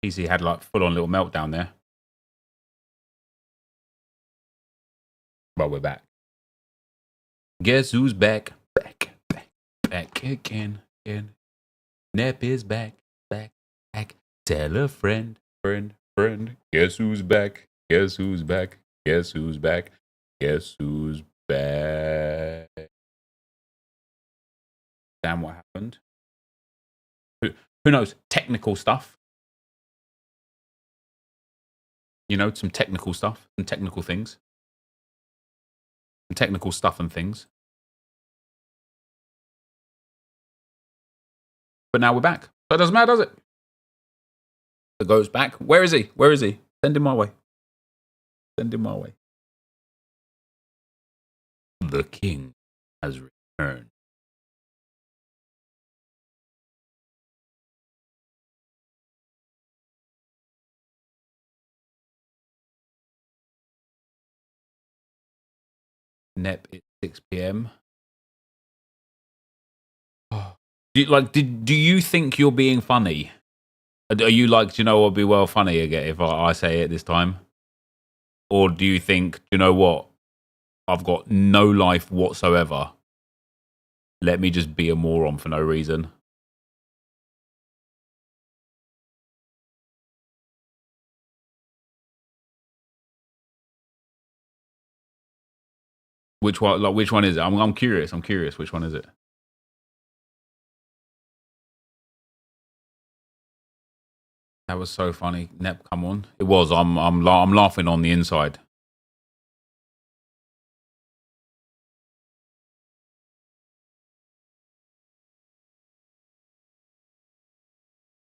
PC had like full on little meltdown there. But we're back. Guess who's back? Back again. Nep is back. Tell a friend. Guess who's back? Guess who's back? Guess who's back? Guess who's back? Damn, what happened? Who knows? Technical stuff. You know, some technical stuff, some technical things. Some technical stuff and things. But now we're back. So it doesn't matter, does it? The goat's back. Where is he? Where is he? Send him my way. Send him my way. The king has returned. Nep, it's 6 p.m. Do you think you're being funny? Are you like, do you know what would be well funny again if I say it this time? Or do you think, do you know what? I've got no life whatsoever. Let me just be a moron for no reason. Which one? Like, which one is it? I'm curious. I'm curious. Which one is it? That was so funny. Nep, come on. It was. I'm laughing on the inside.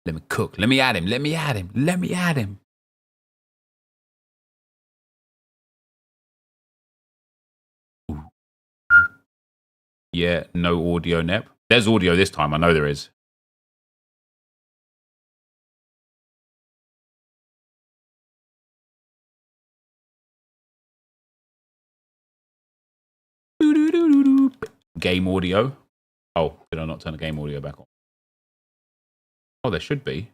Let me cook. Let me add him. Let me add him. Let me add him. Ooh. Yeah, no audio, Nep. There's audio this time. I know there is. Game audio. Oh, did I not turn the game audio back on? Oh, there should be.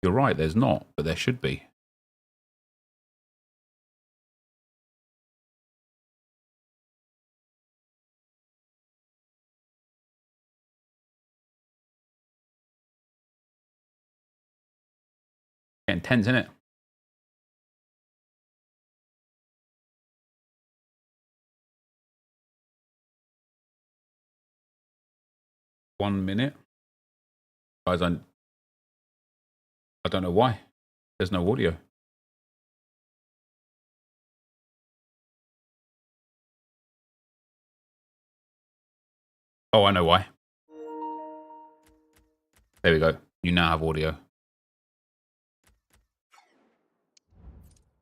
You're right, there's not, but there should be. Getting tense, isn't it? One minute. Guys, I don't know why. There's no audio. Oh, I know why. There we go. You now have audio.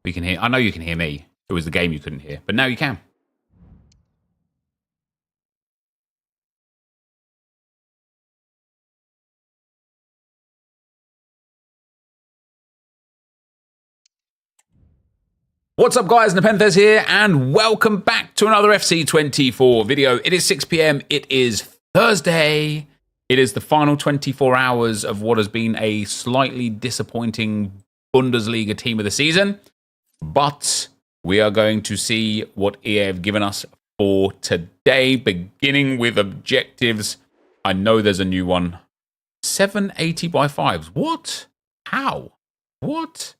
We can hear. I know you can hear me. It was the game you couldn't hear, but now you can. What's up, guys? NepentheZ here, and welcome back to another FC24 video. It is 6 p.m. It is Thursday. It is the final 24 hours of what has been a slightly disappointing Bundesliga team of the season. But we are going to see what EA have given us for today, beginning with objectives. I know there's a new one. 780 by 5s. What? How? What?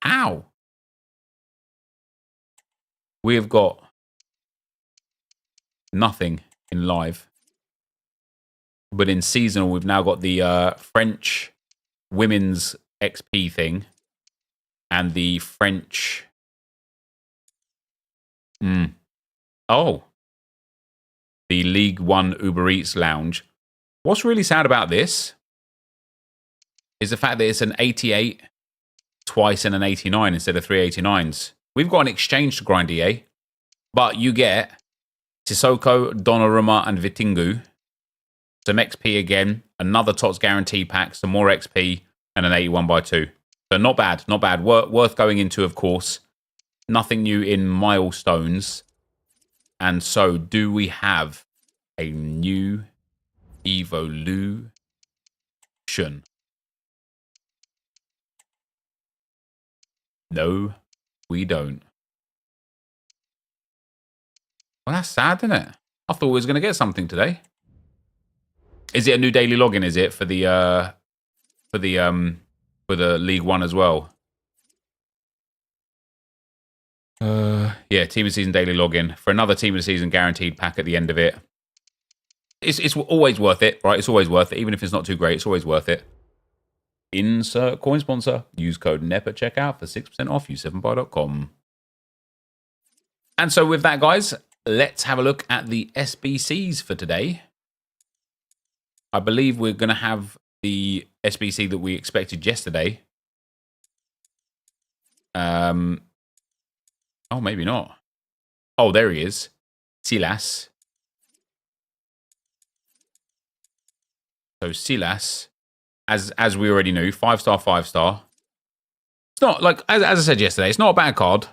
How? We have got nothing in live. But in seasonal, we've now got the French women's XP thing. And the French... Oh. The League One Uber Eats lounge. What's really sad about this is the fact that it's an 88 twice and an 89 instead of 389s. We've got an exchange to grind, EA. But you get Sissoko, Donnarumma, and Vitingu. Some XP again. Another TOTS guarantee pack. Some more XP. And an 81 by 2. So not bad. Not bad. Worth going into, of course. Nothing new in milestones. And so do we have a new evolution? No, we don't. Well, that's sad, isn't it? I thought we was going to get something today. Is it a new daily login? Is it for the League One as well? Yeah, team of the season daily login for another team of the season guaranteed pack at the end of it. It's always worth it, right? It's always worth it, even if it's not too great. It's always worth it. Insert coin sponsor. Use code NEP at checkout for 6% off. U7buy.com. And so with that, guys, let's have a look at the SBCs for today. I believe we're going to have the SBC that we expected yesterday. Oh, maybe not. Oh, there he is. Silas. So Silas, as we already knew, 5-star, 5-star. It's not, like, as I said yesterday, it's not a bad card.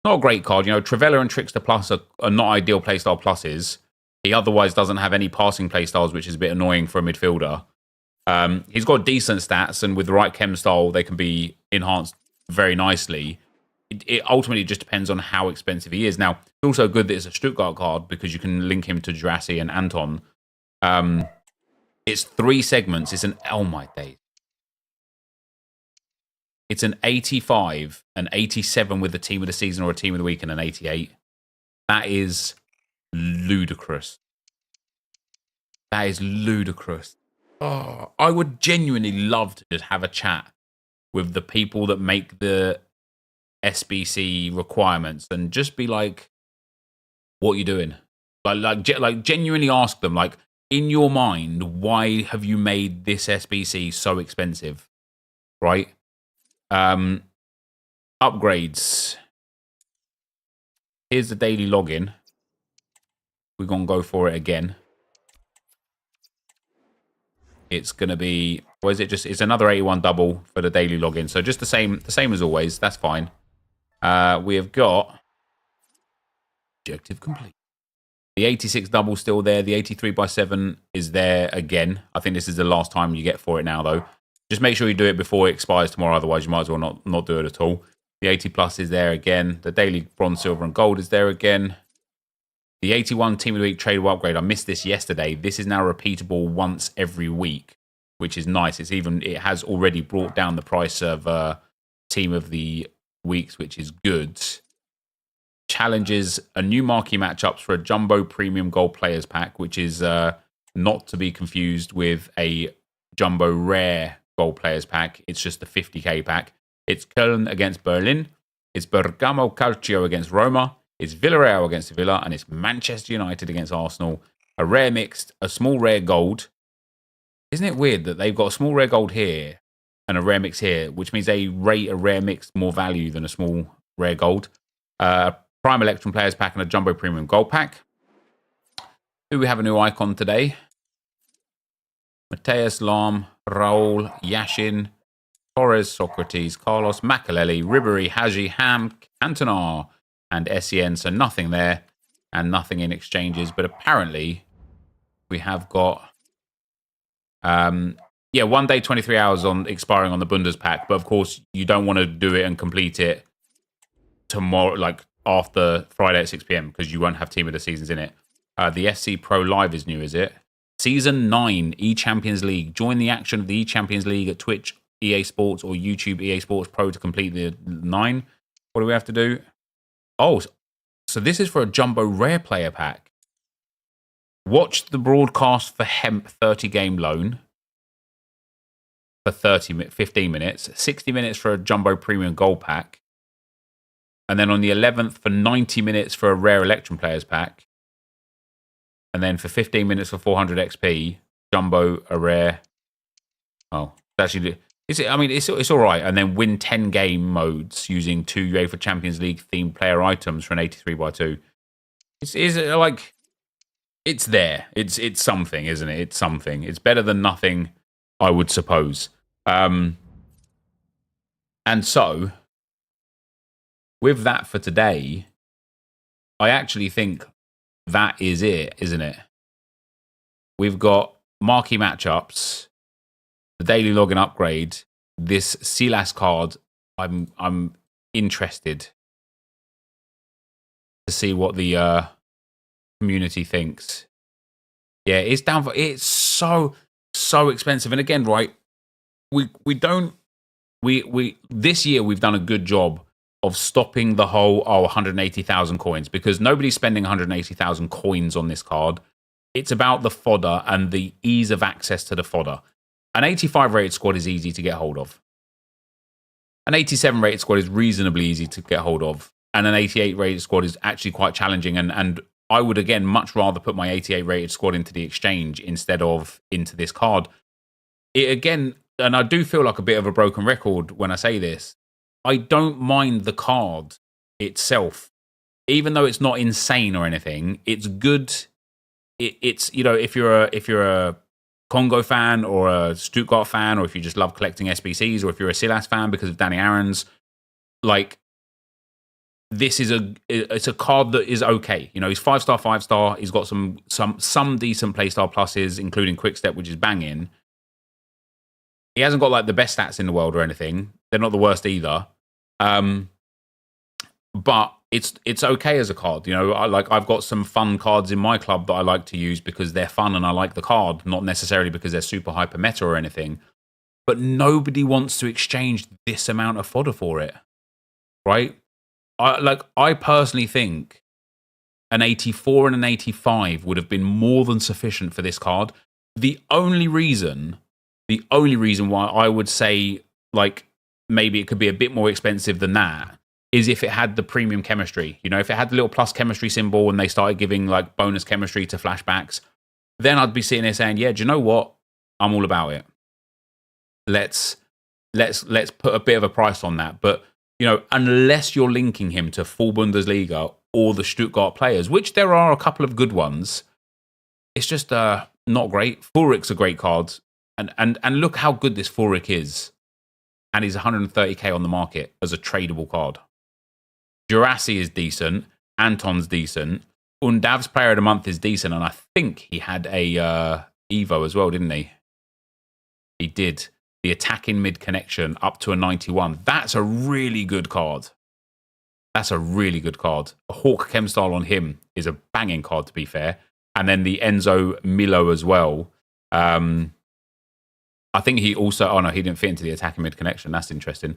Not a great card. You know, Trivella and Trickster Plus are not ideal playstyle pluses. He otherwise doesn't have any passing playstyles, which is a bit annoying for a midfielder. He's got decent stats, and with the right chem style, they can be enhanced very nicely. It ultimately just depends on how expensive he is. Now, it's also good that it's a Stuttgart card because you can link him to Jurassi and Anton. It's 3 segments. It's an... Oh, my days. It's an 85, an 87 with the team of the season or a team of the week, and an 88. That is ludicrous. That is ludicrous. Oh, I would genuinely love to just have a chat with the people that make the SBC requirements and just be like, what are you doing? Like genuinely ask them, like, in your mind, why have you made this SBC so expensive? Right? Upgrades. Here's the daily login. We're going to go for it again. It's going to be, what is it? It's another 81 double for the daily login. So just the same as always. That's fine. We have got objective complete. The 86 double still there. The 83x7 is there again. I think this is the last time you get for it now, though. Just make sure you do it before it expires tomorrow. Otherwise, you might as well not do it at all. The 80 plus is there again. The daily bronze, silver, and gold is there again. The 81 team of the week tradable upgrade. I missed this yesterday. This is now repeatable once every week, which is nice. It has already brought down the price of team of the weeks, which is good. Challenges a new marquee matchups for a jumbo premium gold players pack, which is not to be confused with a jumbo rare gold players pack. It's just the 50k pack. It's Köln against Berlin. It's Bergamo Calcio against Roma. It's Villarreal against Sevilla, and it's Manchester United against Arsenal. A rare mixed, a small rare gold. Isn't it weird that they've got a small rare gold here and a rare mix here, which means they rate a rare mixed more value than a small rare gold? Prime Electrum Players pack and a Jumbo Premium Gold pack. Do we have a new icon today? Mateus, Lam, Raul, Yashin, Torres, Socrates, Carlos, Makaleli, Ribery, Haji, Ham, Cantona, and SEN. So nothing there and nothing in exchanges. But apparently we have got, 1 day, 23 hours on expiring on the Bundes pack. But of course, you don't want to do it and complete it tomorrow, like after Friday at 6 p.m. because you won't have Team of the Seasons in it. The FC Pro Live is new, is it? Season 9, E-Champions League. Join the action of the E-Champions League at Twitch, EA Sports, or YouTube EA Sports Pro to complete the 9. What do we have to do? Oh, so this is for a Jumbo Rare player pack. Watch the broadcast for Hemp 30-game loan for 15 minutes. 60 minutes for a Jumbo Premium Gold pack. And then on the 11th for 90 minutes for a Rare Electrum Players pack. And then for 15 minutes for 400 XP, Jumbo, a Rare. Oh, actually, it's all right. And then win 10 game modes using 2 UEFA Champions League themed player items for an 83x2. It's there. It's something, isn't it? It's something. It's better than nothing, I would suppose. And so, with that for today, I actually think that is it, isn't it? We've got marquee matchups, the daily login upgrade, this Silas card. I'm interested to see what the community thinks. Yeah, it's down for it's so expensive. And again, right, we this year we've done a good job of stopping the whole 180,000 coins, because nobody's spending 180,000 coins on this card. It's about the fodder and the ease of access to the fodder. An 85 rated squad is easy to get hold of. An 87 rated squad is reasonably easy to get hold of. And an 88 rated squad is actually quite challenging. And I would, again, much rather put my 88 rated squad into the exchange instead of into this card. It, again, and I do feel like a bit of a broken record when I say this, I don't mind the card itself. Even though it's not insane or anything, it's good. It's, you know, if you're a Congo fan or a Stuttgart fan, or if you just love collecting SBCs, or if you're a Silas fan because of Danny Aaron's, like, this is it's a card that is okay. You know, he's 5-star, 5-star. He's got some decent playstyle pluses, including quickstep, which is banging. He hasn't got like the best stats in the world or anything. They're not the worst either. But it's okay as a card. You know, I've got some fun cards in my club that I like to use because they're fun and I like the card, not necessarily because they're super hyper meta or anything. But nobody wants to exchange this amount of fodder for it, right? I personally think an 84 and an 85 would have been more than sufficient for this card. The only reason why I would say, like, maybe it could be a bit more expensive than that is if it had the premium chemistry. You know, if it had the little plus chemistry symbol and they started giving like bonus chemistry to flashbacks, then I'd be sitting there saying, yeah, do you know what? I'm all about it. Let's put a bit of a price on that. But, you know, unless you're linking him to full Bundesliga or the Stuttgart players, which there are a couple of good ones, it's just not great. Fulrich's a great card. And look how good this Fulrich is. And he's 130k on the market as a tradable card. Jurassi is decent. Anton's decent. Undav's player of the month is decent. And I think he had a Evo as well, didn't he? He did. The attacking mid connection up to a 91. That's a really good card. That's a really good card. A Hawk Chem style on him is a banging card, to be fair. And then the Enzo Milo as well. I think he also... Oh, no, he didn't fit into the attacking mid connection. That's interesting.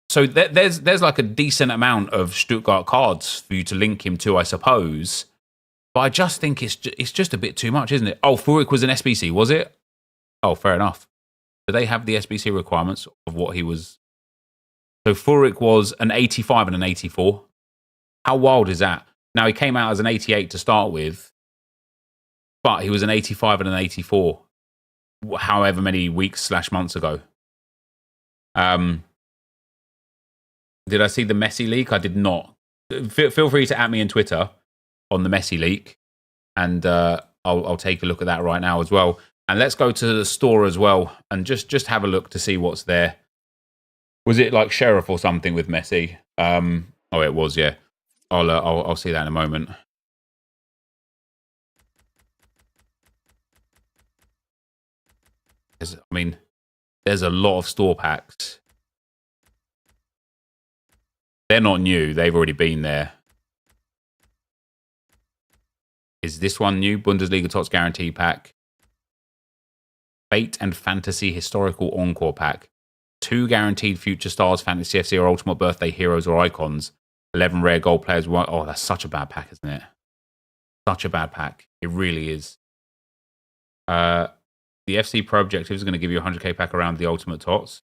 So there's like a decent amount of Stuttgart cards for you to link him to, I suppose. But I just think it's just a bit too much, isn't it? Oh, Fulrich was an SBC, was it? Oh, fair enough. Do they have the SBC requirements of what he was? So Fulrich was an 85 and an 84. How wild is that? Now, he came out as an 88 to start with, but he was an 85 and an 84 however many weeks / months ago. Did I see the Messi leak? I did not. Feel free to at me on Twitter on the Messi leak, and I'll take a look at that right now as well. And let's go to the store as well and just have a look to see what's there. Was it like Sheriff or something with Messi? Oh, it was, yeah. I'll see that in a moment. There's a lot of store packs. They're not new. They've already been there. Is this one new? Bundesliga TOTS Guarantee Pack. Fate and Fantasy Historical Encore Pack. 2 guaranteed future stars, Fantasy FC or Ultimate Birthday Heroes or Icons. 11 rare gold players. Oh, that's such a bad pack, isn't it? Such a bad pack. It really is. The FC Pro Objective is going to give you a 100k pack around the Ultimate TOTS.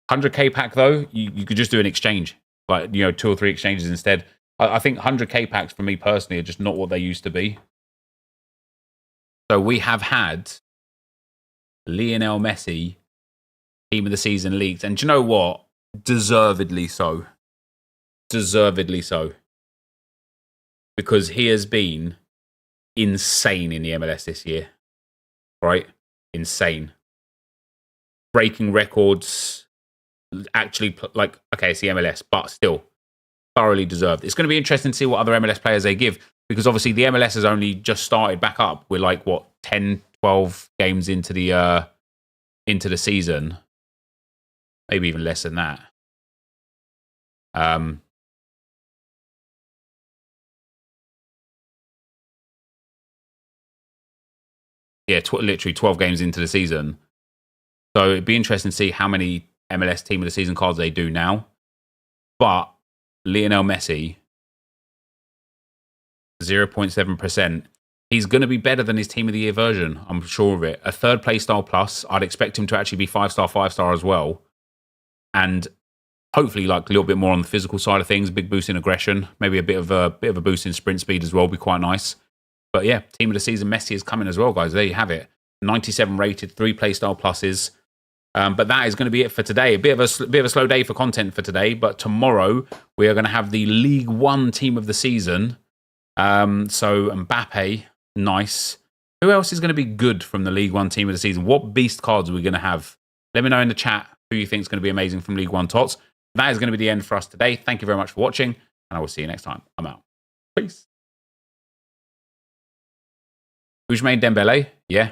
100k pack, though, you could just do an exchange. Like, 2 or 3 exchanges instead. I think 100k packs, for me personally, are just not what they used to be. So we have had Lionel Messi, Team of the Season leaked. And do you know what? Deservedly so. Deservedly so. Because he has been insane in the MLS this year. Right? Insane. Breaking records. Actually, like, okay, it's the MLS, but still thoroughly deserved. It's going to be interesting to see what other MLS players they give, because obviously the MLS has only just started back up. We're like, what, 10, 12 games into the season, maybe even less than that. Yeah, literally 12 games into the season. So it'd be interesting to see how many MLS Team of the Season cards they do now. But Lionel Messi, 0.7%. He's going to be better than his Team of the Year version. I'm sure of it. A third play style plus. I'd expect him to actually be 5-star, 5-star as well. And hopefully, like a little bit more on the physical side of things. Big boost in aggression. Maybe a bit of a boost in sprint speed as well. Be quite nice. But yeah, Team of the Season Messi is coming as well, guys. There you have it. 97 rated, 3 play style pluses. But that is going to be it for today. A bit of a slow day for content for today. But tomorrow we are going to have the League One Team of the Season. So Mbappe, nice. Who else is going to be good from the League One Team of the Season? What beast cards are we going to have? Let me know in the chat who you think is going to be amazing from League One TOTS. That is going to be the end for us today. Thank you very much for watching, and I will see you next time. I'm out. Peace. Ousmane Dembele, yeah.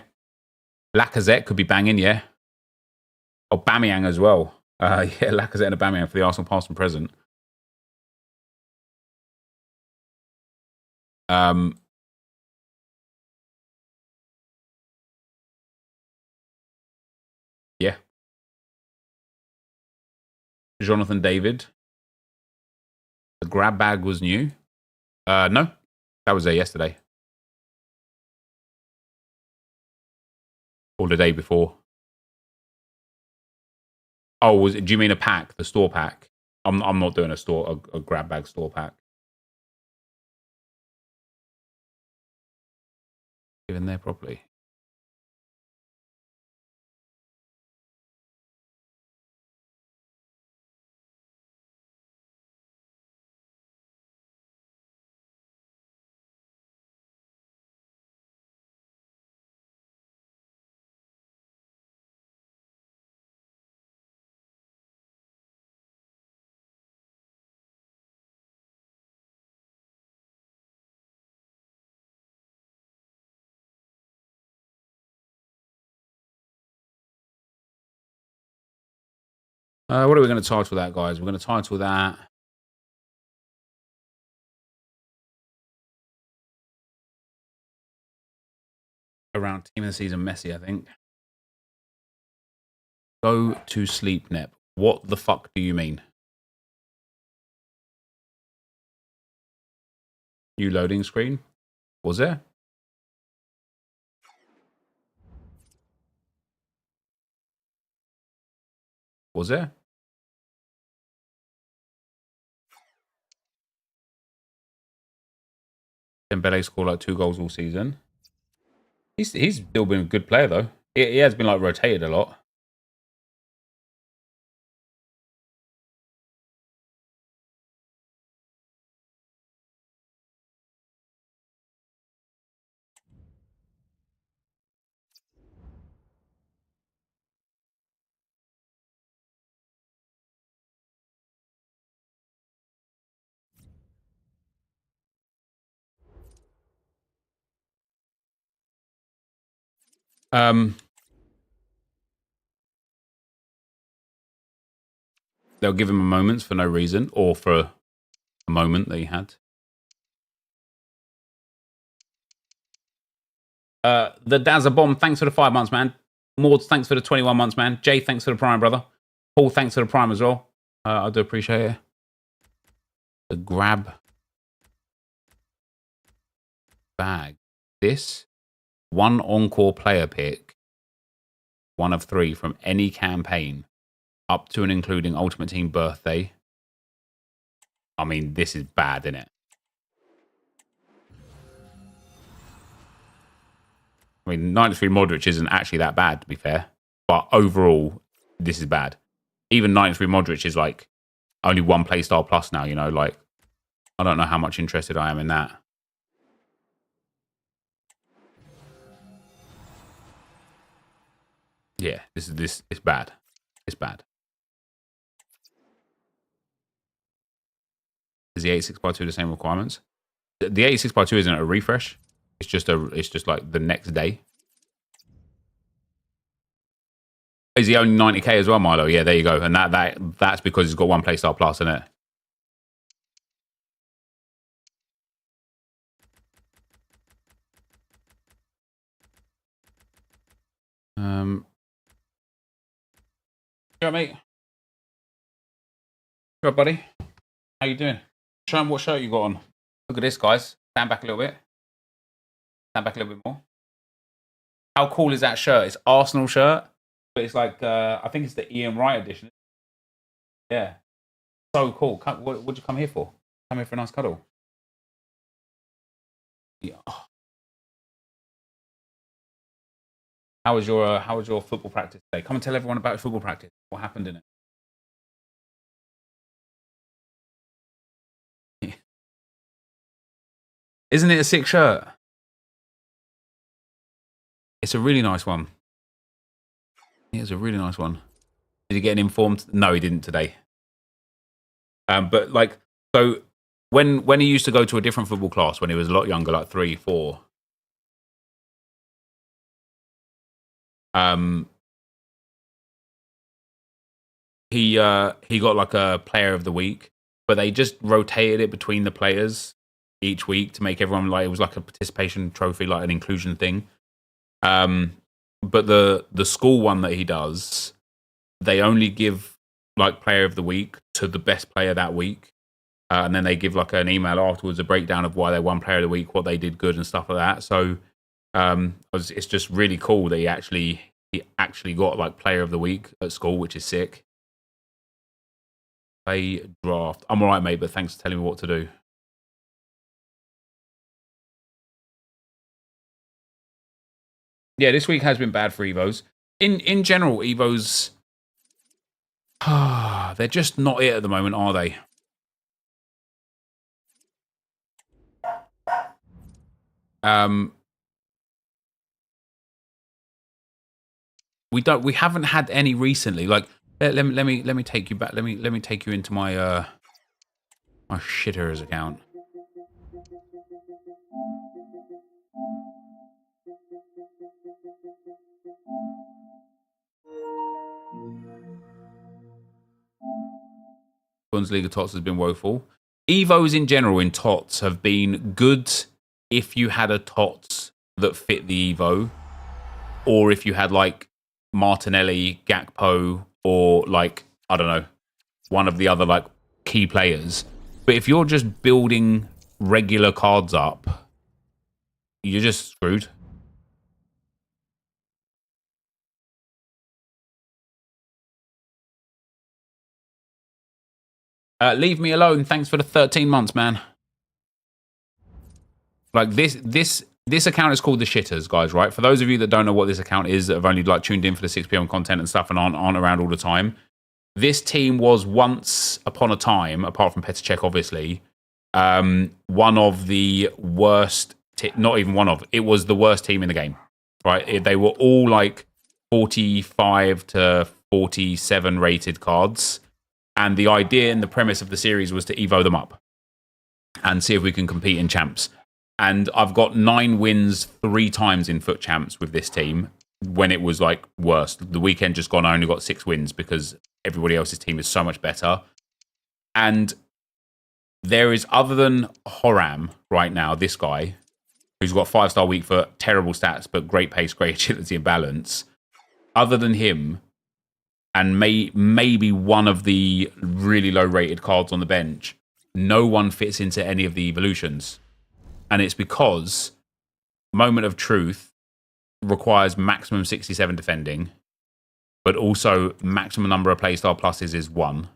Lacazette could be banging, yeah. Aubameyang as well. Yeah, Lacazette and Aubameyang for the Arsenal past and present. Yeah. Jonathan David. The grab bag was new. No, that was there yesterday. Or the day before. Oh, do you mean a pack? The store pack? I'm not doing a grab bag store pack. Get in there properly. What are we going to title that, guys? We're going to title that around Team of the Season Messi, I think. Go to sleep, Nep. What the fuck do you mean? New loading screen? Was there? Was there? Dembele scored like 2 goals all season. He's still been a good player though. He has been like rotated a lot. They'll give him a moments for no reason, or for a moment that he had. The Dazza Bomb, thanks for the 5 months, man. Mords, thanks for the 21 months, man. Jay, thanks for the Prime, brother. Paul, thanks for the Prime as well. I do appreciate it. The grab bag. This one encore player pick, 1 of 3 from any campaign, up to and including Ultimate Team Birthday. I mean, this is bad, isn't it? I mean, 93 Modric isn't actually that bad, to be fair. But overall, this is bad. Even 93 Modric is like only 1 playstyle plus now, you know? Like, I don't know how much interested I am in that. Yeah, it's bad. It's bad. Is the 86x2 the same requirements? The 86x2 isn't a refresh. It's just like the next day. Is he only 90k as well, Milo? Yeah, there you go. And that's because he's got 1 playstyle plus, isn't it? right, mate. Right, buddy. How you doing? Show them what shirt you got on. Look at this, guys. Stand back a little bit. Stand back a little bit more. How cool is that shirt? It's Arsenal shirt, but it's like I think it's the Ian Wright edition. Yeah, so cool. What'd you come here for? Come here for a nice cuddle. Yeah. How was your football practice today? Come and tell everyone about your football practice. What happened in it? Isn't it a sick shirt? It's a really nice one. It's a really nice one. Did he get an informed? No, he didn't today. But like, so when he used to go to a different football class when he was a lot younger, like 3, 4. He got like a player of the week, but they just rotated it between the players each week to make everyone like it was like a participation trophy, like an inclusion thing. But the school one that he does, they only give like player of the week to the best player that week, and then they give like an email afterwards, a breakdown of why they won player of the week, what they did good, and stuff like that. So it's just really cool that he actually got like player of the week at school, which is sick. Play draft. I'm alright, mate, but thanks for telling me what to do. Yeah, this week has been bad for Evos. In general, Evos, they're just not it at the moment, are they? We haven't had any recently. Like let me take you back. Let me take you into my my shitters account. Bundesliga TOTS has been woeful. Evos in general in TOTS have been good if you had a TOTS that fit the Evo, or if you had like Martinelli, Gakpo, or like, I don't know, one of the other like key players. But if you're just building regular cards up, you're just screwed. Leave me alone. Thanks for the 13 months, man. Like this account is called the Shitters, guys, right? For those of you that don't know what this account is, that have only like tuned in for the 6 p.m. content and stuff and aren't around all the time, this team was once upon a time, apart from Petr Cech, obviously, one of the worst, not even one of, it was the worst team in the game, right? They were all like 45 to 47 rated cards. And the idea and the premise of the series was to evo them up and see if we can compete in champs. And I've got 9 wins 3 times in FUT champs with this team when it was like worst. The weekend just gone, I only got 6 wins because everybody else's team is so much better. And there is, other than Horam right now, this guy, who's got 5-star weak foot, terrible stats, but great pace, great agility and balance. Other than him, and maybe one of the really low-rated cards on the bench, no one fits into any of the evolutions. And it's because Moment of Truth requires maximum 67 defending, but also maximum number of playstyle pluses is 1.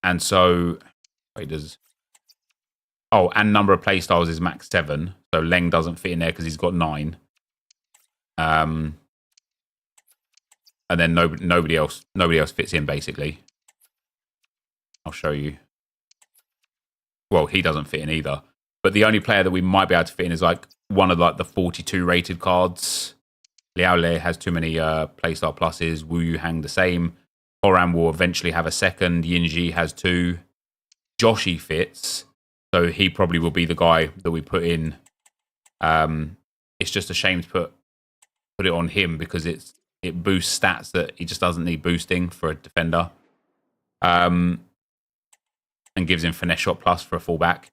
And so, wait, and number of playstyles is max 7. So Leng doesn't fit in there because he's got 9. And then nobody else fits in, basically. I'll show you. Well, he doesn't fit in either. But the only player that we might be able to fit in is like one of like the 42 rated cards. Liao Le has too many playstyle pluses. Wu Yu Hang the same. Horam will eventually have a second. Yinji has 2. Joshi fits. So he probably will be the guy that we put in. It's just a shame to put it on him because it boosts stats that he just doesn't need boosting for a defender. And gives him finesse shot plus for a fullback.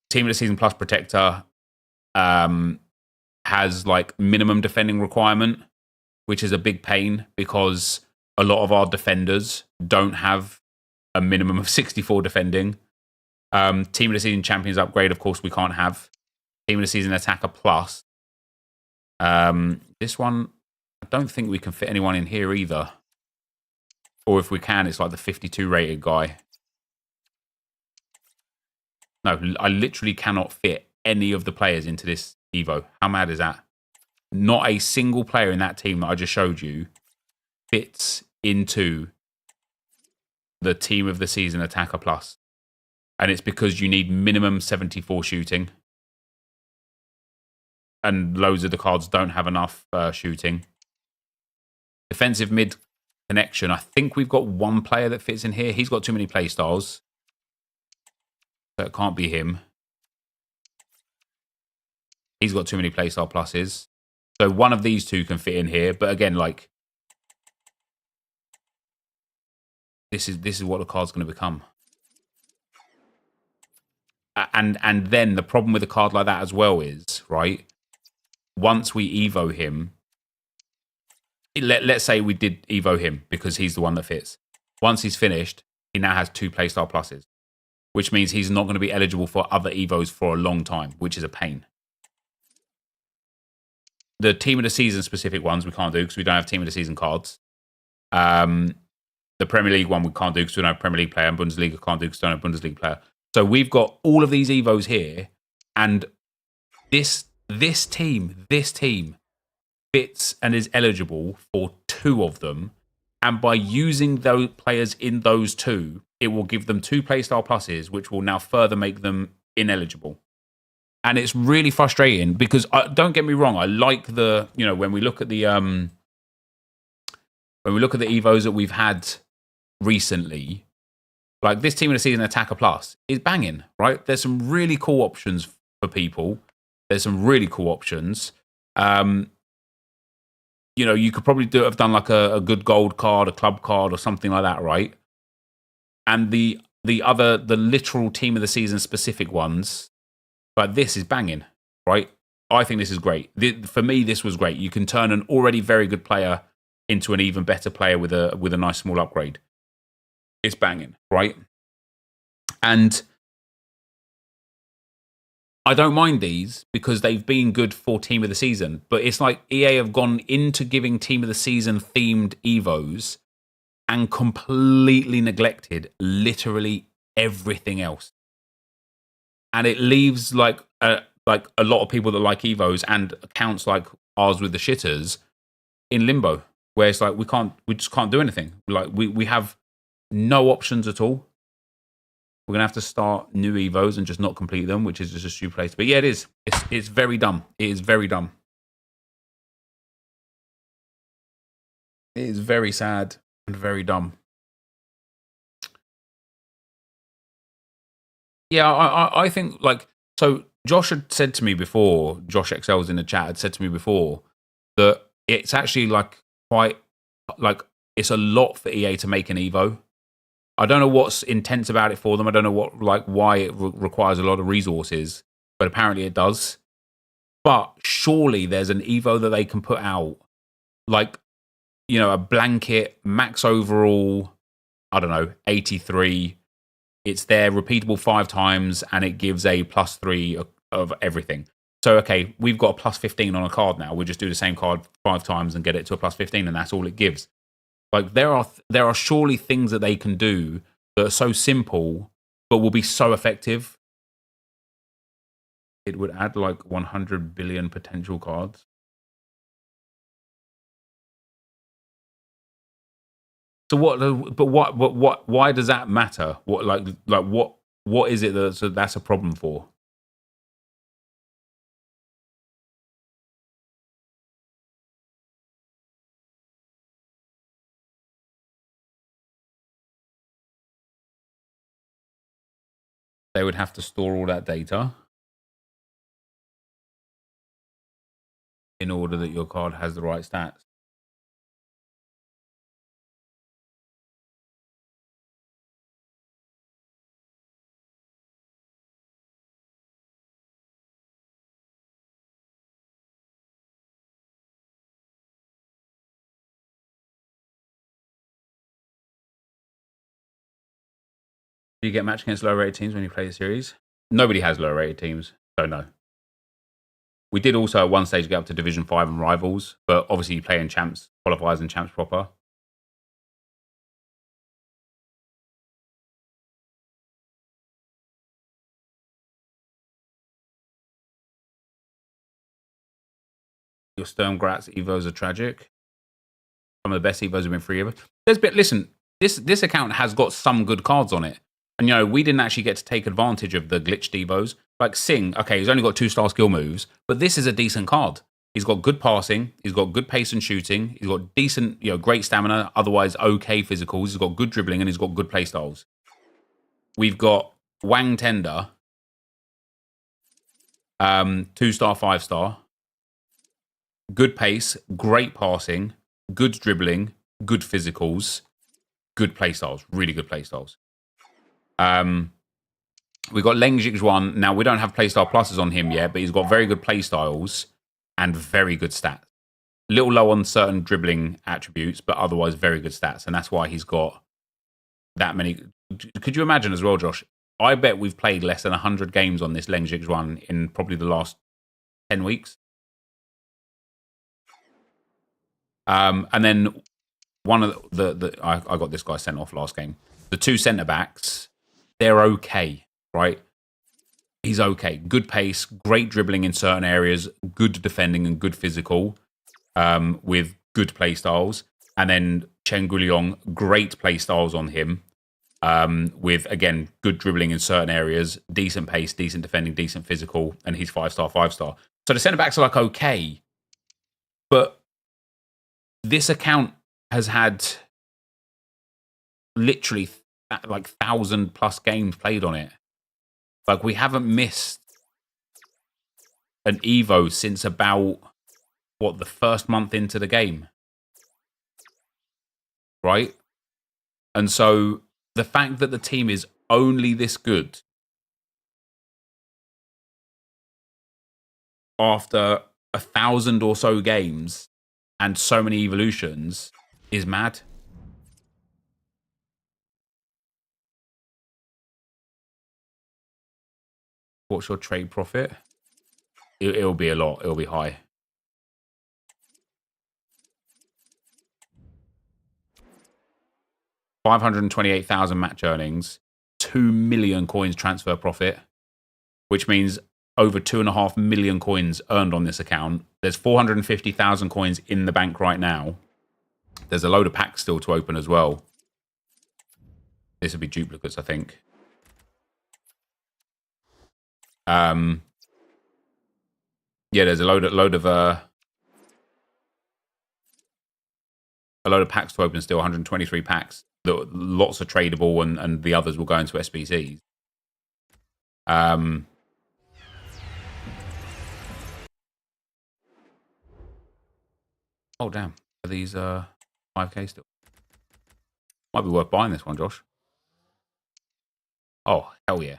Team of the season plus protector has like minimum defending requirement, which is a big pain because a lot of our defenders don't have a minimum of 64 defending. Team of the Season Champions upgrade, of course, we can't have. Team of the Season Attacker Plus. This one, I don't think we can fit anyone in here either. Or if we can, it's like the 52 rated guy. No, I literally cannot fit any of the players into this Evo. How mad is that? Not a single player in that team that I just showed you fits into the Team of the Season Attacker Plus. And it's because you need minimum 74 shooting. And loads of the cards don't have enough shooting. Defensive mid connection. I think we've got one player that fits in here. He's got too many play styles. So it can't be him. He's got too many playstyle pluses. So one of these two can fit in here. But again, like, this is what the card's going to become. And then the problem with a card like that as well is, right, once we Evo him, let's say we did Evo him because he's the one that fits. Once he's finished, he now has 2 playstyle pluses, which means he's not going to be eligible for other Evos for a long time, which is a pain. The Team of the Season specific ones we can't do because we don't have Team of the Season cards. The Premier League one we can't do because we don't have Premier League player, and Bundesliga can't do because we don't have Bundesliga player. So we've got all of these Evos here, and this team fits and is eligible for 2 of them. And by using those players in those 2, it will give them 2 playstyle pluses, which will now further make them ineligible. And it's really frustrating because, don't get me wrong, I like the, you know, when we look at the Evos that we've had recently, like this Team of the Season Attacker Plus is banging, right? There's some really cool options for people. There's some really cool options. You know, you could probably have done like a good gold card, a club card, or something like that, right? And the literal Team of the Season specific ones, but this is banging, right? I think this is great. For me, this was great. You can turn an already very good player into an even better player with a nice small upgrade. It's banging, right? And I don't mind these because they've been good for Team of the Season. But it's like EA have gone into giving Team of the Season themed Evos and completely neglected literally everything else. And it leaves like a lot of people that like Evos and accounts like ours with the shitters in limbo, where it's like we just can't do anything. Like we have no options at all. We're gonna have to start new Evos and just not complete them, which is just a stupid place. But yeah, it is. It's very dumb. It is very dumb. It is very sad and very dumb. Yeah, I think like, so Josh had said to me before, Josh XL was in the chat, had said to me before that it's actually like quite, like, it's a lot for EA to make an Evo. I don't know what's intense about it for them. I don't know why it requires a lot of resources, but apparently it does. But surely there's an Evo that they can put out, like, you know, a blanket max overall, I don't know, 83. It's there, repeatable 5 times, and it gives a +3 of everything. So, okay, we've got a +15 on a card now. We'll just do the same card 5 times and get it to a +15, and that's all it gives. Like, there are surely things that they can do that are so simple, but will be so effective. It would add like 100 billion potential cards. So why does that matter? What is it that's a problem for? They would have to store all that data in order that your card has the right stats. Do you get matched against lower rated teams when you play the series? Nobody has lower rated teams, so no. We did also at one stage get up to Division 5 and Rivals, but obviously you play in Champs, Qualifiers and Champs proper. Your Sturmgratz Evos are tragic. Some of the best Evos have been free Evos. Listen, this account has got some good cards on it. And, you know, we didn't actually get to take advantage of the glitched Evos. Like Singh, okay, he's only got 2-star skill moves, but this is a decent card. He's got good passing, he's got good pace and shooting, he's got decent, you know, great stamina, otherwise okay physicals, he's got good dribbling, and he's got good playstyles. We've got Wang Tender, 2-star, 5-star, good pace, great passing, good dribbling, good physicals, good playstyles, really good playstyles. We got Leng Zhixuan. Now, we don't have playstyle pluses on him yet, but he's got very good playstyles and very good stats. A little low on certain dribbling attributes, but otherwise very good stats. And that's why he's got that many. Could you imagine as well, Josh? I bet we've played less than 100 games on this Leng Zhixuan in probably the last 10 weeks. And then one of I got this guy sent off last game. The 2 centre-backs, they're okay, right? He's okay. Good pace, great dribbling in certain areas, good defending and good physical, with good play styles. And then Chen Guliong, great play styles on him, with, again, good dribbling in certain areas, decent pace, decent defending, decent physical, and he's 5-star, 5-star. So the centre-backs are like okay, but this account has had literally like 1,000+ games played on it. Like, we haven't missed an Evo since about, what, the first month into the game? Right? And so the fact that the team is only this good after 1,000 or so games and so many evolutions is mad. What's your trade profit? It'll be a lot. It'll be high. $528,000 match earnings, 2 million coins transfer profit, which means over 2.5 million coins earned on this account. There's 450,000 coins in the bank right now. There's a load of packs still to open as well. This would be duplicates, I think. Yeah, there's a load of packs to open still. 123 packs. Lots are tradable, and the others will go into SBCs. Oh damn! Are these 5K still? Might be worth buying this one, Josh. Oh hell yeah!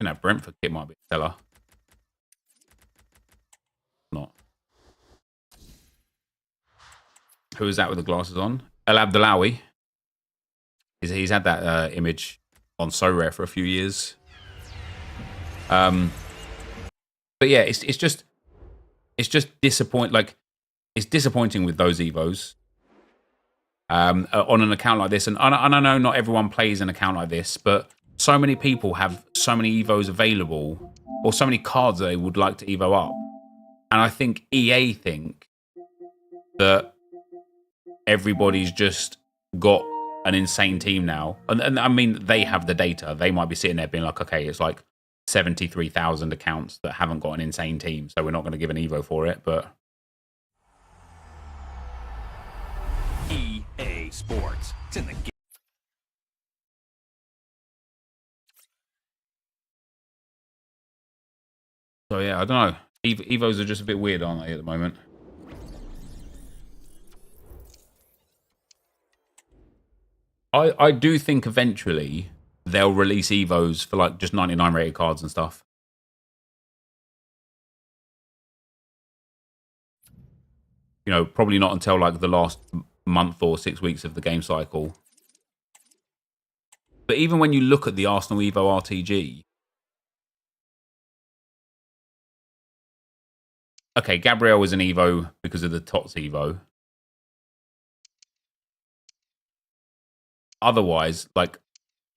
And that Brentford kit might be a seller. Not. Who is that with the glasses on? El Abdelawi. He's had that image on So Rare for a few years. But yeah, it's just disappointing. Like, it's disappointing with those Evos on an account like this. And I know not everyone plays an account like this, but so many people have so many Evos available, or so many cards that they would like to Evo up. And I think EA think that everybody's just got an insane team now. And I mean, they have the data. They might be sitting there being like, okay, it's like 73,000 accounts that haven't got an insane team, so we're not going to give an Evo for it, but... EA Sports. It's in the game. So yeah, I don't know. Evos are just a bit weird, aren't they, at the moment? I do think eventually they'll release Evos for like just 99 rated cards and stuff. You know, probably not until like the last month or 6 weeks of the game cycle. But even when you look at the Arsenal Evo RTG, okay, Gabriel was an Evo because of the TOTS Evo. Otherwise, like,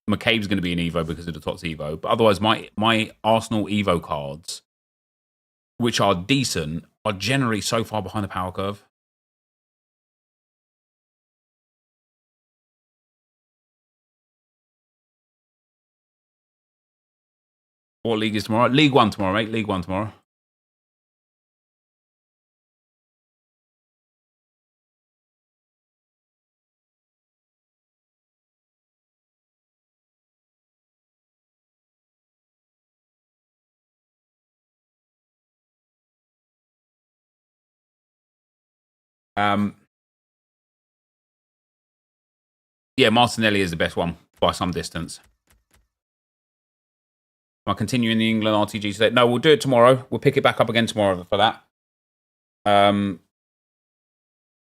McCabe's going to be an Evo because of the TOTS Evo. But otherwise, my Arsenal Evo cards, which are decent, are generally so far behind the power curve. What league is tomorrow? League 1 tomorrow, mate. League 1 tomorrow. Yeah, Martinelli is the best one by some distance. Am I continuing the England RTG today? No, we'll do it tomorrow. We'll pick it back up again tomorrow for that.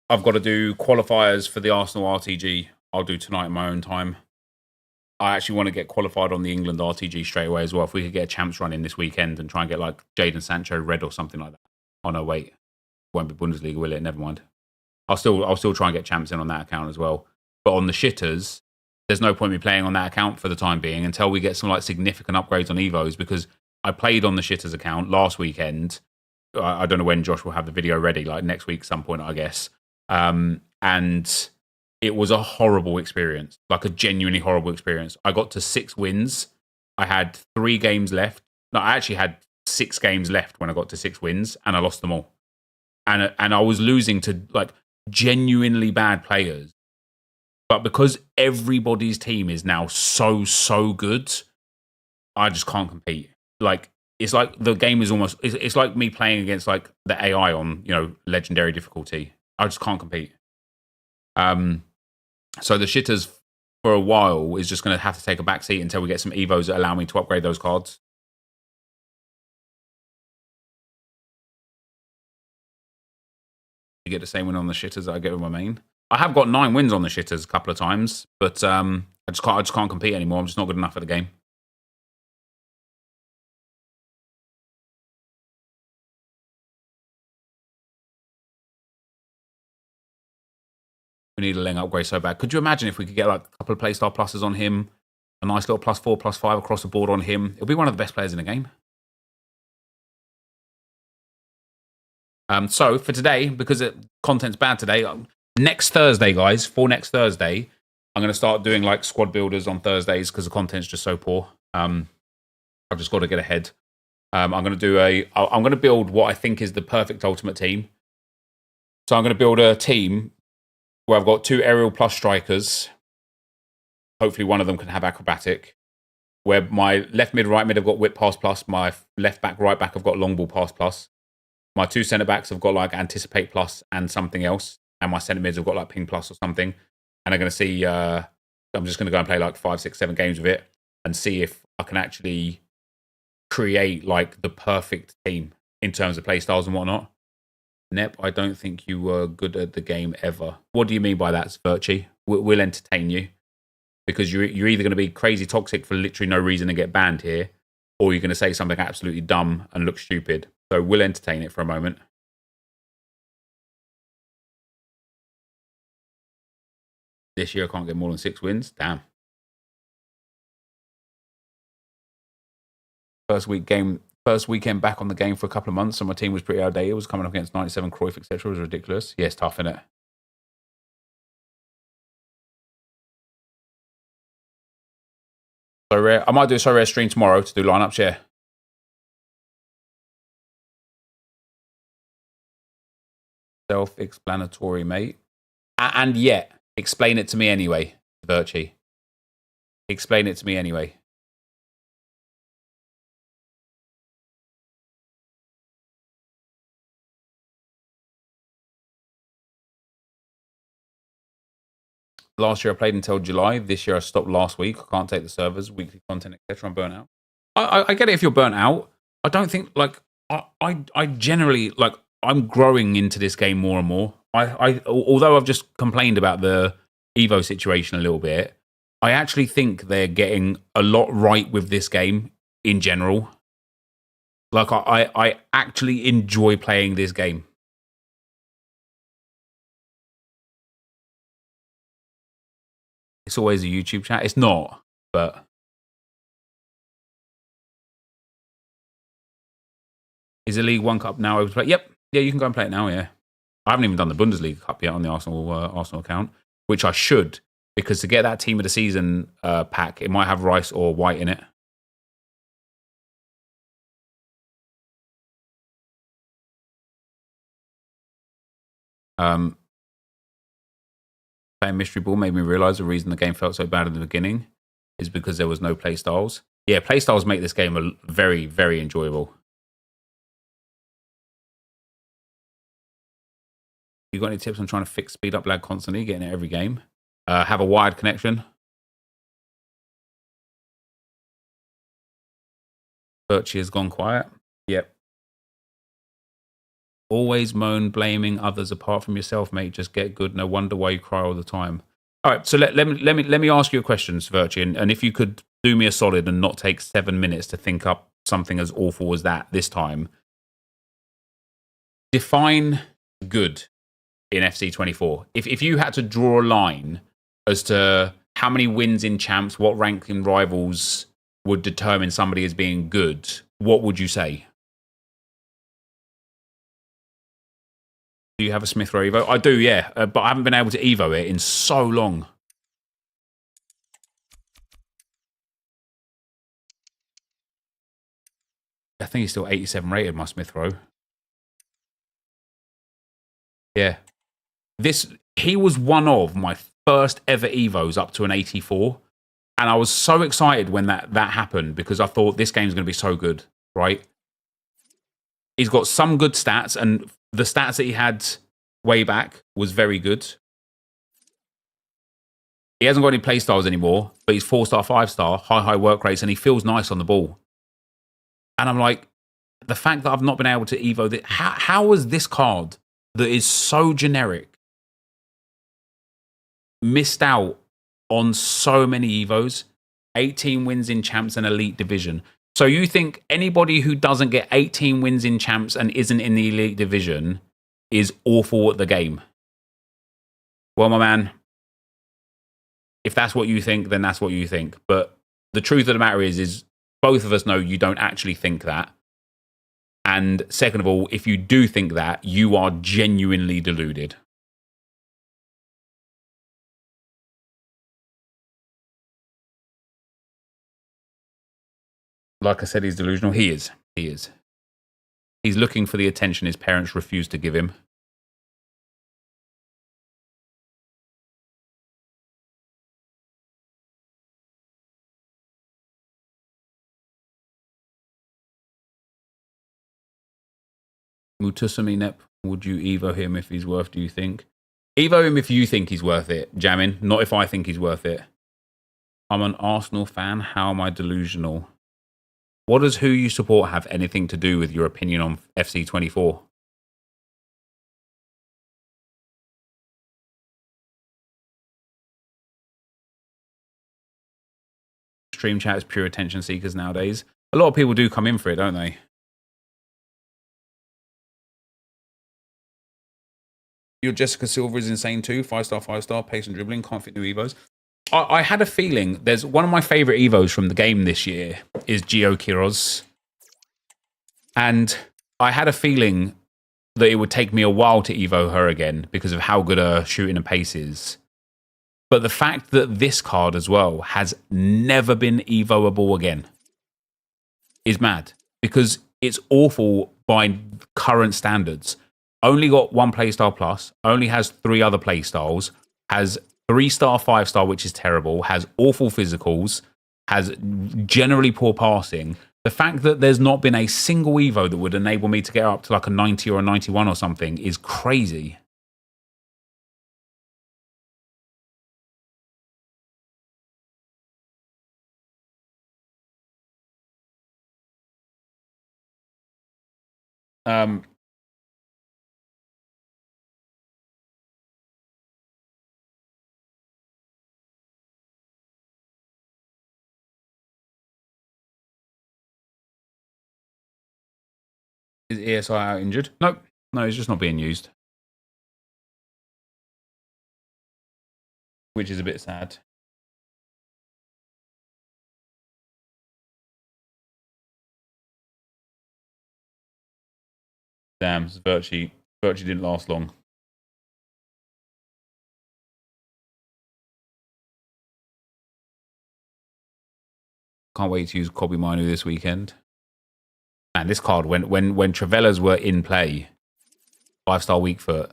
I've got to do qualifiers for the Arsenal RTG. I'll do tonight in my own time. I actually want to get qualified on the England RTG straight away as well. If we could get a champs run in this weekend and try and get like Jadon Sancho red or something like that. Oh no, wait. It won't be Bundesliga, will it? Never mind. I'll still try and get champs in on that account as well. But on the shitters, there's no point me playing on that account for the time being until we get some like significant upgrades on Evos, because I played on the shitters account last weekend. I don't know when Josh will have the video ready, like next week some point, I guess. And it was a horrible experience, like a genuinely horrible experience. I got to 6 wins. I had 3 games left. No, I actually had 6 games left when I got to 6 wins, and I lost them all. And I was losing to like genuinely bad players. But because everybody's team is now so good, I just can't compete. Like, it's like the game is almost, it's like me playing against like the AI on, you know, legendary difficulty. I just can't compete. So the shitters for a while is just going to have to take a back seat until we get some Evos that allow me to upgrade those cards. You get the same win on the shitters that I get with my main. I have got 9 wins on the shitters a couple of times, but I just can't compete anymore. I'm just not good enough at the game. We need a Leng upgrade so bad. Could you imagine if we could get like a couple of playstyle pluses on him, a nice little +4, +5 across the board on him? It'll be one of the best players in the game. So for today, because content's bad today, next Thursday, guys, for next Thursday, I'm going to start doing like squad builders on Thursdays because the content's just so poor. I've just got to get ahead. I'm going to build what I think is the perfect ultimate team. So I'm going to build a team where I've got 2 aerial plus strikers. Hopefully one of them can have acrobatic. Where my left mid, right mid have got whip pass plus. My left back, right back have got long ball pass plus. My 2 centre backs have got like anticipate plus and something else. And my centre mids have got like ping plus or something. And I'm going to see, I'm just going to go and play like 5, 6, 7 games with it and see if I can actually create like the perfect team in terms of play styles and whatnot. Nep, I don't think you were good at the game ever. What do you mean by that, Virtue? We'll entertain you. Because you're either going to be crazy toxic for literally no reason and get banned here, or you're going to say something absolutely dumb and look stupid. So we'll entertain it for a moment. This year I can't get more than 6 wins. Damn. First weekend back on the game for a couple of months, and my team was pretty outdated. It was coming up against 97 Cruyff, etc. It was ridiculous. Yeah, it's tough, isn't it? So rare. I might do a so rare stream tomorrow to do lineups, yeah. Self-explanatory, mate. And yet, explain it to me anyway, Virtue. Explain it to me anyway. Last year I played until July. This year I stopped last week. I can't take the servers, weekly content, etc. I'm burnt out. I get it if you're burnt out. I don't think, like, I generally, like, I'm growing into this game more and more. Although I've just complained about the Evo situation a little bit, I actually think they're getting a lot right with this game in general. Like, I actually enjoy playing this game. It's always a YouTube chat. It's not, but... Is the League One Cup now able to play? Yep. Yeah, you can go and play it now, yeah. I haven't even done the Bundesliga Cup yet on the Arsenal account, which I should, because to get that Team of the Season pack, it might have Rice or White in it. Playing Mystery Ball made me realise the reason the game felt so bad in the beginning is because there was no playstyles. Yeah, playstyles make this game very, very enjoyable. You got any tips on trying to fix speed up lag constantly, getting it every game? Have a wired connection. Birchie has gone quiet. Yep. Always moan, blaming others apart from yourself, mate. Just get good. No wonder why you cry all the time. All right, so let me ask you a question, Virtue, and if you could do me a solid and not take 7 minutes to think up something as awful as that this time. Define good in FC24. If you had to draw a line as to how many wins in champs, what ranking rivals would determine somebody as being good, what would you say? Do you have a Smith Rowe Evo? I do, yeah, but I haven't been able to Evo it in so long. I think he's still 87 rated, my Smith Rowe. Yeah. He was one of my first ever Evos up to an 84. And I was so excited when that happened because I thought this game's going to be so good, right? He's got some good stats, and the stats that he had way back was very good. He hasn't got any playstyles anymore, but he's 4-star, 5-star, high work rates, and he feels nice on the ball. And I'm like, the fact that I've not been able to Evo this, how was this card that is so generic missed out on so many Evos? 18 wins in champs and elite division. So you think anybody who doesn't get 18 wins in champs and isn't in the elite division is awful at the game? Well, my man, if that's what you think, then that's what you think. But the truth of the matter is both of us know you don't actually think that. And second of all, if you do think that, you are genuinely deluded. Like I said, he's delusional. He is. He is. He's looking for the attention his parents refuse to give him. Mutusami Nep, would you Evo him if he's worth, do you think? Evo him if you think he's worth it, Jamin, not if I think he's worth it. I'm an Arsenal fan. How am I delusional? What does who you support have anything to do with your opinion on FC24? Stream chat is pure attention seekers nowadays. A lot of people do come in for it, don't they? Your Jessica Silva is insane too. 5-star, 5-star, pace and dribbling, can't fit new Evos. I had a feeling there's one of my favorite Evos from the game this year is Gio Quiroz. And I had a feeling that it would take me a while to Evo her again because of how good her shooting and pace is. But the fact that this card as well has never been Evoable again is mad because it's awful by current standards. Only got one playstyle plus, only has 3 other playstyles, has 3-star, 5-star, which is terrible, has awful physicals, has generally poor passing. The fact that there's not been a single Evo that would enable me to get up to like a 90 or a 91 or something is crazy. Is ESI out injured? Nope. No, he's just not being used. Which is a bit sad. Damn, virtually didn't last long. Can't wait to use Kobe Manu this weekend. Man, this card, when Travellas were in play, 5-star weak foot,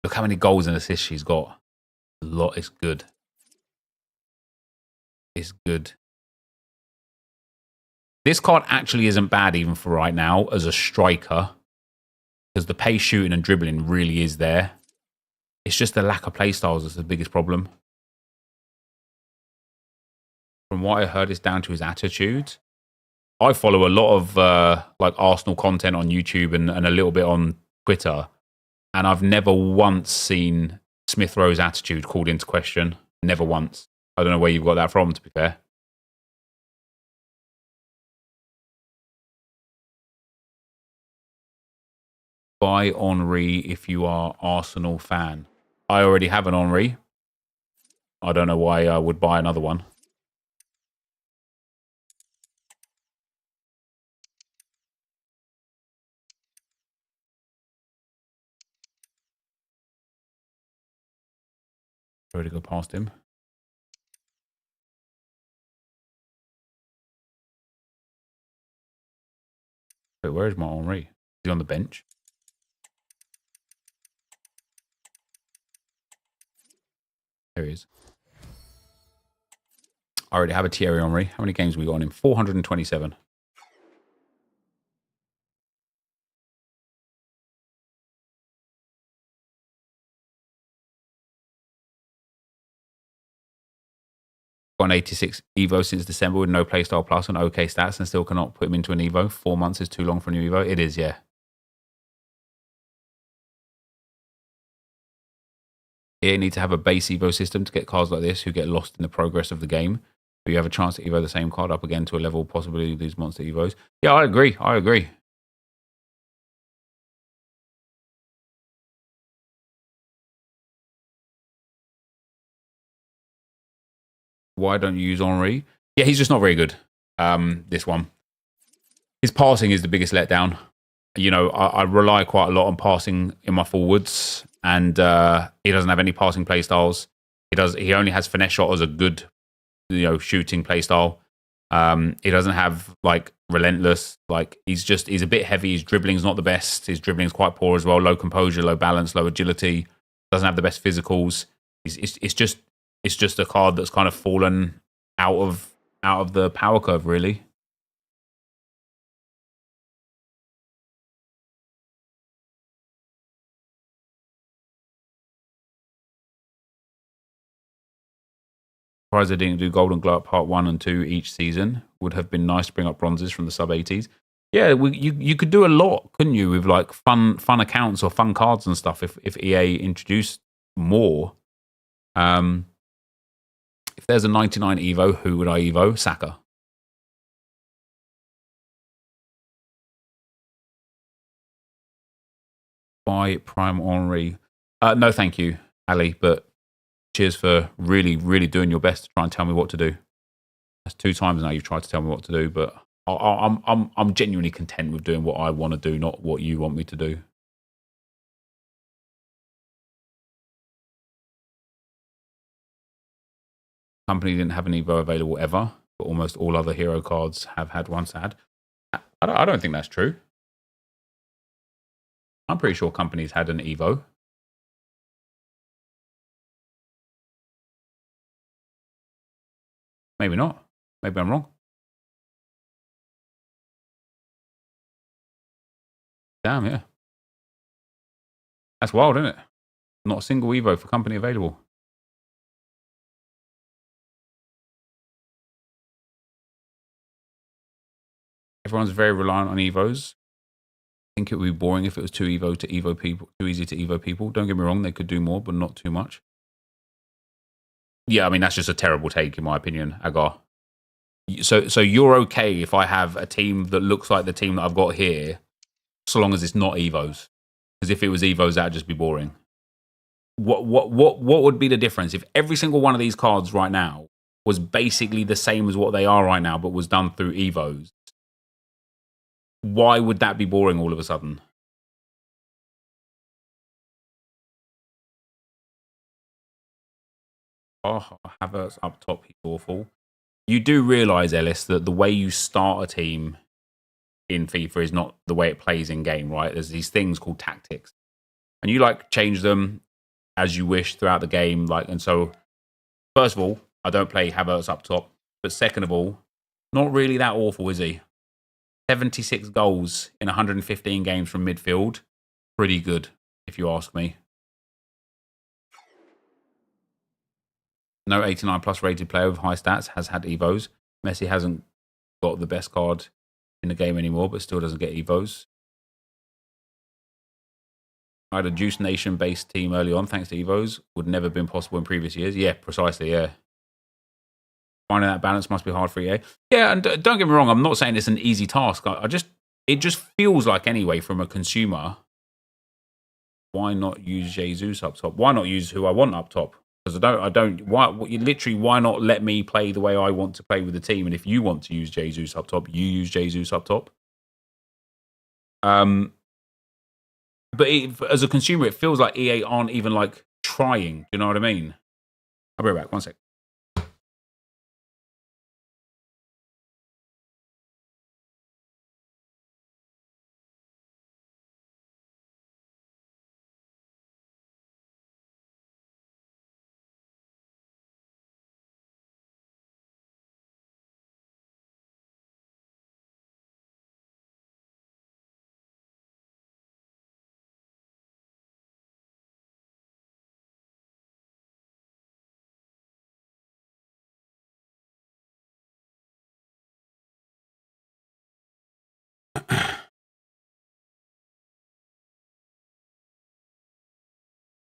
look how many goals and assists she's got. A lot. It's good. It's good. This card actually isn't bad even for right now as a striker, because the pace, shooting and dribbling really is there. It's just the lack of play styles that's the biggest problem. From what I heard, it's down to his attitude. I follow a lot of like Arsenal content on YouTube and a little bit on Twitter, and I've never once seen Smith Rowe's attitude called into question. Never once. I don't know where you've got that from, to be fair. Buy Henry if you are Arsenal fan. I already have an Henry. I don't know why I would buy another one. Sorry to go past him. Wait, where is my Henry? Is he on the bench? There he is. I already have a Thierry Henry. How many games have we got on him? 427. Got an 86 Evo since December with no playstyle plus and okay stats, and still cannot put him into an Evo. 4 months is too long for a new Evo. It is, yeah. You need to have a base Evo system to get cards like this who get lost in the progress of the game. But you have a chance to Evo the same card up again to a level, possibly these monster Evos. Yeah, I agree. I agree. Why don't you use Henry? Yeah, he's just not very good. This one. His passing is the biggest letdown. You know, I rely quite a lot on passing in my forwards, and he doesn't have any passing play styles. He only has finesse shot as a good, you know, shooting play style. He doesn't have like relentless. Like he's a bit heavy. His dribbling's not the best. His dribbling's quite poor as well. Low composure, low balance, low agility. Doesn't have the best physicals. It's just a card that's kind of fallen out of the power curve, really. Surprised they didn't do Golden Glove Part 1 and 2 each season. Would have been nice to bring up bronzes from the sub-80s. Yeah, you could do a lot, couldn't you, with like fun accounts or fun cards and stuff if EA introduced more. If there's a 99 Evo, who would I Evo? Saka. Buy Prime Henry. No, thank you, Ali, but cheers for really, really doing your best to try and tell me what to do. That's 2 times now you've tried to tell me what to do, but I'm genuinely content with doing what I want to do, not what you want me to do. Company didn't have an Evo available ever, but almost all other hero cards have had one. Sad. I don't think that's true. I'm pretty sure companies had an Evo. Maybe not. Maybe I'm wrong. Damn, yeah. That's wild, isn't it? Not a single Evo for company available. Everyone's very reliant on Evos. I think it would be boring if it was too easy to Evo people. Don't get me wrong, they could do more, but not too much. Yeah, I mean, that's just a terrible take, in my opinion, Agar. So you're okay if I have a team that looks like the team that I've got here, so long as it's not Evos. Because if it was Evos, that'd just be boring. What would be the difference if every single one of these cards right now was basically the same as what they are right now, but was done through Evos? Why would that be boring all of a sudden? Oh, Havertz up top, he's awful. You do realise, Ellis, that the way you start a team in FIFA is not the way it plays in game, right? There's these things called tactics, and you like change them as you wish throughout the game. Like, and so, first of all, I don't play Havertz up top, but second of all, not really that awful, is he? 76 goals in 115 games from midfield, pretty good, if you ask me. No 89 plus rated player with high stats has had Evos. Messi hasn't got the best card in the game anymore, but still doesn't get Evos. I had a Juice Nation based team early on, thanks to Evos. Would never have been possible in previous years. Yeah, precisely, yeah. Finding that balance must be hard for EA. Yeah, and don't get me wrong, I'm not saying it's an easy task. It just feels like, anyway, from a consumer, why not use Jesus up top? Why not use who I want up top? Because why not let me play the way I want to play with the team? And if you want to use Jesus up top, you use Jesus up top. But as a consumer, it feels like EA aren't even like trying. Do you know what I mean? I'll be right back. 1 sec.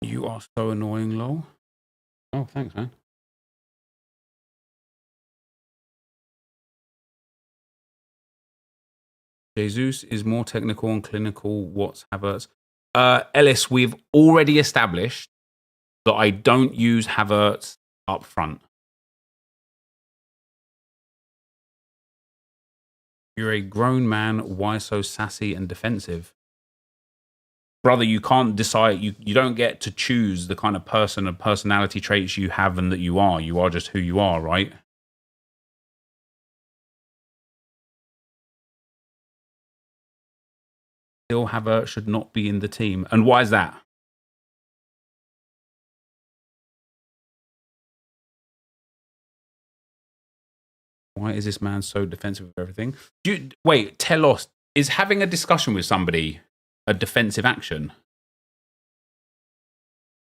You are so annoying, lol. Oh, thanks, man. Jesus is more technical and clinical. What's Havertz? Ellis, we've already established that I don't use Havertz up front. You're a grown man. Why so sassy and defensive? Brother, you can't decide. You don't get to choose the kind of person and personality traits you have and that you are. You are just who you are, right? Still Havertz should not be in the team. And why is that? Why is this man so defensive of everything? Wait, tell us, is having a discussion with somebody a defensive action?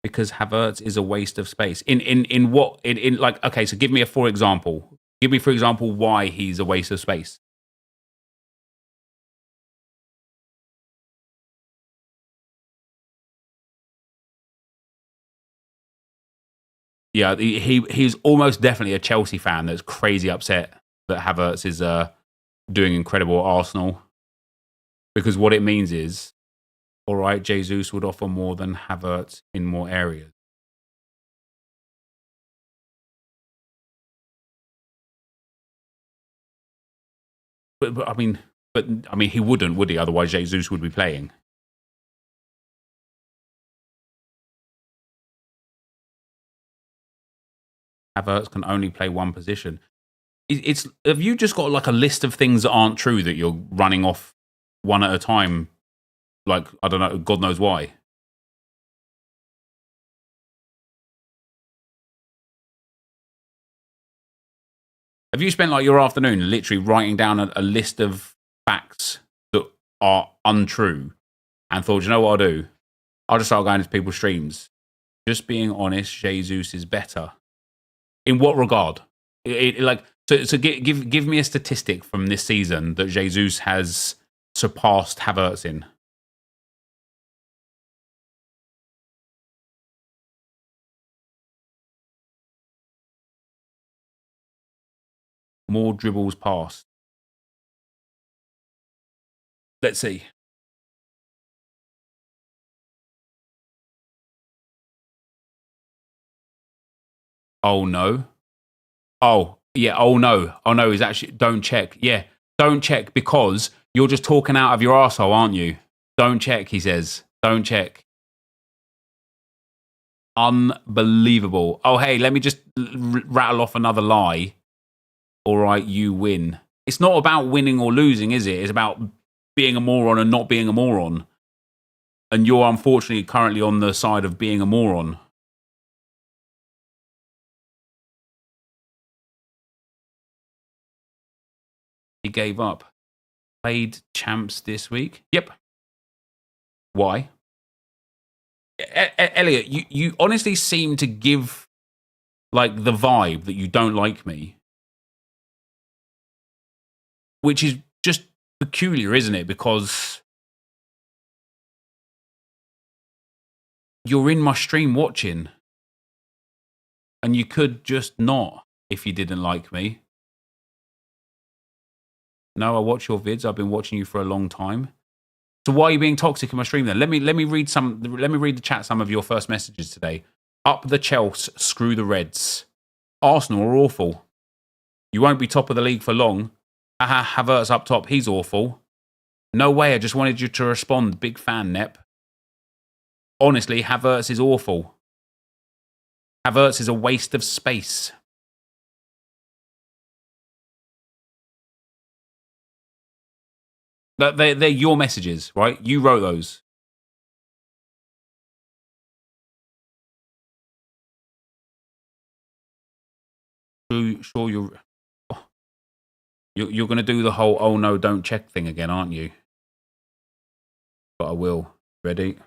Because Havertz is a waste of space. In what? In like, okay, so give me for example. Give me, for example, why he's a waste of space. Yeah, he's almost definitely a Chelsea fan that's crazy upset that Havertz is doing incredible at Arsenal. Because what it means is, all right, Jesus would offer more than Havertz in more areas. But I mean, he wouldn't, would he? Otherwise, Jesus would be playing. Havertz can only play one position. Have you just got like a list of things that aren't true that you're running off one at a time? Like, I don't know, God knows why. Have you spent like your afternoon literally writing down a list of facts that are untrue and thought, you know what I'll do? I'll just start going to people's streams. Just being honest, Jesus is better. In what regard? So give me a statistic from this season that Jesus has surpassed Havertz in. More dribbles passed. Let's see. Oh, no. Oh, yeah. Oh, no. Oh, no. Is actually, don't check. Yeah. Don't check because you're just talking out of your arsehole, aren't you? Don't check, he says. Don't check. Unbelievable. Oh, hey, let me just rattle off another lie. All right, you win. It's not about winning or losing, is it? It's about being a moron and not being a moron. And you're unfortunately currently on the side of being a moron. He gave up. Played champs this week. Yep. Why? Elliot, you honestly seem to give like the vibe that you don't like me, which is just peculiar, isn't it? Because you're in my stream watching, and you could just not if you didn't like me. No, I watch your vids. I've been watching you for a long time. So why are you being toxic in my stream then? Let me read some. Let me read the chat. Some of your first messages today. Up the Chelsea, screw the Reds. Arsenal are awful. You won't be top of the league for long. Haha, Havertz up top. He's awful. No way. I just wanted you to respond. Big fan, Nep. Honestly, Havertz is awful. Havertz is a waste of space. They're your messages, right? You wrote those. Sure, you're going to do the whole "oh no, don't check" thing again, aren't you? But I will. Ready?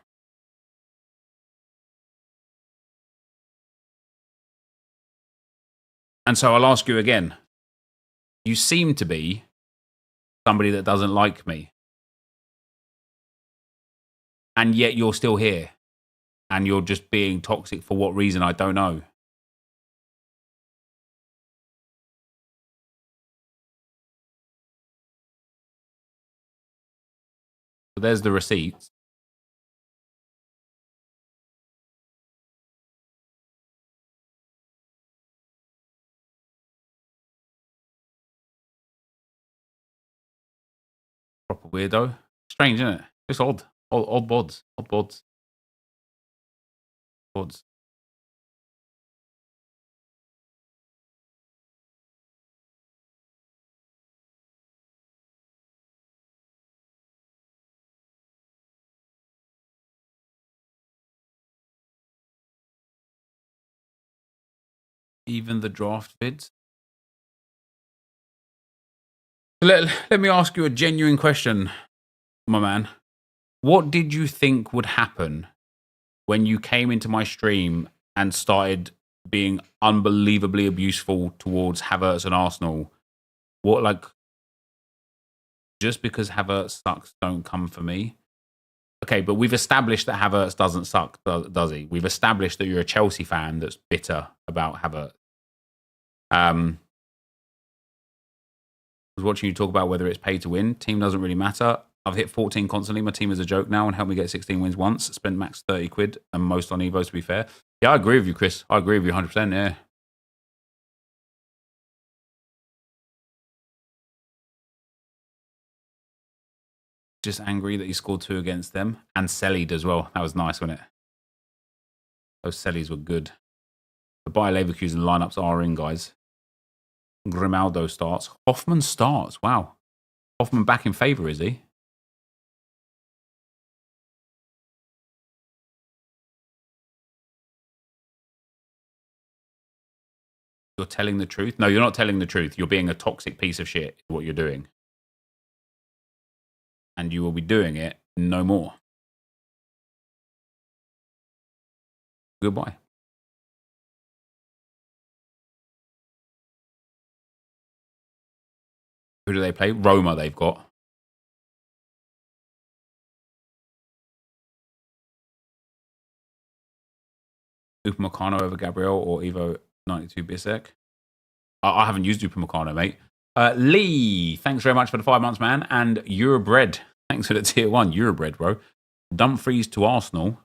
And so I'll ask you again. You seem to be somebody that doesn't like me, and yet you're still here, and you're just being toxic for what reason? I don't know. So there's the receipts. Proper weirdo. Strange, isn't it? Just odd. Odd bods. Odd bods. Bods. Even the draft vids. Let me ask you a genuine question, my man. What did you think would happen when you came into my stream and started being unbelievably abuseful towards Havertz and Arsenal? What, like, just because Havertz sucks, don't come for me? Okay, but we've established that Havertz doesn't suck, does he? We've established that you're a Chelsea fan that's bitter about Havertz. I was watching you talk about whether it's pay to win. Team doesn't really matter. I've hit 14 constantly. My team is a joke now and helped me get 16 wins once. Spent max 30 quid and most on Evos, to be fair. Yeah, I agree with you, Chris. I agree with you 100%, yeah. Just angry that he scored 2 against them. And Sellied as well. That was nice, wasn't it? Those Sellies were good. The Bayer Leverkusen lineups are in, guys. Grimaldo starts. Hoffman starts. Wow. Hoffman back in favour, is he? You're telling the truth? No, you're not telling the truth. You're being a toxic piece of shit, is what you're doing. And you will be doing it no more. Goodbye. Who do they play? Roma, they've got. Upamecano over Gabriel or Evo 92 Bisek. I haven't used Upamecano, mate. Lee, thanks very much for the 5 months, man. And Eurobread, thanks for the tier 1. Eurobread, bro. Dumfries to Arsenal.